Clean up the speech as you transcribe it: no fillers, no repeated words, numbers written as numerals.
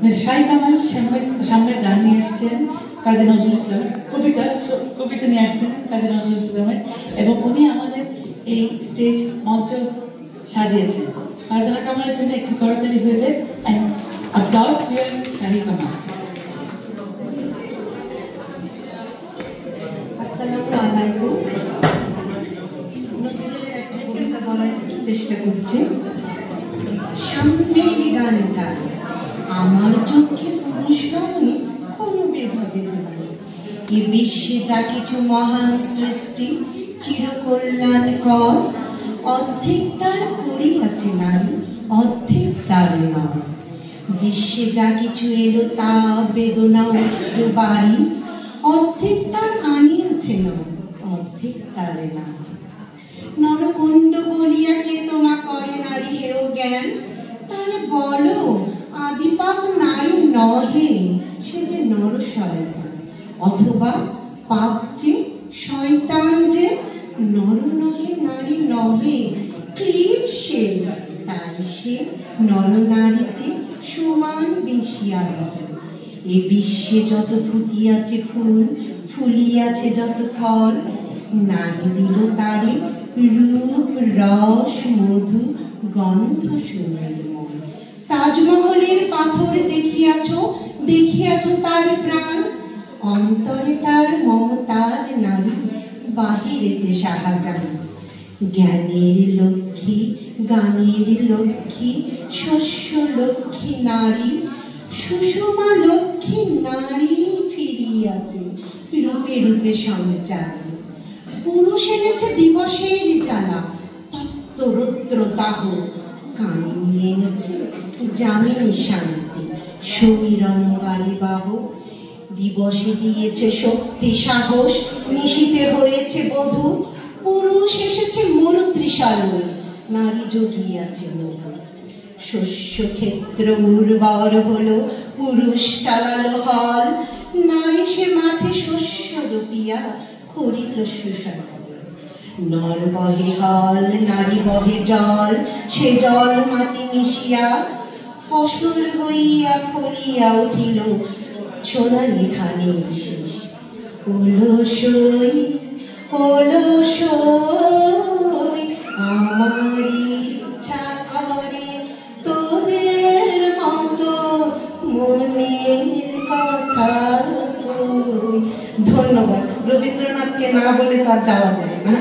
শাহী কামাল সামনে গান নিয়ে আসছেন কাজী নজরুল ইসলামের, কবিতা নিয়ে আসছেন কাজী নজরুল ইসলামের, এবং উনি আমাদের এই স্টেজ মঞ্চ সাজিয়েছেন। ফারজানা কামালের জন্য একটি করতালি হয়ে যায়। applause for শাহী কামাল। আসসালামু আলাইকুম। নজরুলের একটা কবিতা বলার চেষ্টা করছি। সামনের গান গান আমার চোখে পুরুষ রঙে কোনো ভেদাভেদ নাই। এ বিশ্বে যা কিছু মহান সৃষ্টি চিরকল্যাণকর, অর্ধেক তার করিয়াছে নারী, অর্ধেক তার নাম। বিশ্বে যা কিছু এলো তা বেদনা অশ্রু বাড়ি, অর্ধেক তার আনিয়াছে নাম, অর্ধেক তার নাম। নরকুণ্ড বলিয়া কে তোমা করে নারী হেও জ্ঞান, তাহলে বলো আদিপাপ নারী নহে, সে যে নর শয়তান। অথবা পাপ যে শয়তান যে নর নহে নারী নহে, ক্লিপ সে, তাই সে নর নারীতে সমান বেশিয়া রহে। এ বিশ্বে যত ফুটিয়াছে ফুল, ফুলিয়াছে যত ফল, নারী দিল তারে রূপ রস মধু গন্ধ সুনির্মল। তাজমহলের পাথর দেখিয়াছ, দেখিয়াছ তার প্রাণ, অন্তরে তার মমতাজ নারী, বাহিরেতে শাহজাহান। জ্ঞানের লক্ষ্মী গানের লক্ষ্মী শস্য লক্ষ্মী নারী, সুষমা লক্ষ্মী নারী ফিরিয়াছে রূপে রূপে সঞ্চার। পুরুষ এনেছে দিবসের জ্বালা, তপ্ত রৌদ্র দাহ, কামিনী এনেছে যামিনী শান্তি, সমীরণ বালিবাহ। দিবসে দিয়েছে শক্তি সাহস, নিশীতে হয়েছে বধূ, পুরুষ এসেছে মরু ত্রিশালয়, নারী জগিয়াছে মধু। শস্য ক্ষেত্র উর্বর হলো, পুরুষ চালালো হল, নারী সে মাঠে শস্য রোপিয়া করিল সুশাসন। নর বহে হল, নারী বহে জল, সে জল মাটি মিশিয়া ফসল হইয়া ফলিয়া উঠিল সোনালি ধানের শীষ। হলো সই, হলো সই, আমার ইচ্ছা করে তোদের মতো মনের কথা কই। ধন্যবাদ। রবীন্দ্রনাথকে না বলে তো আর যাওয়া যায় না।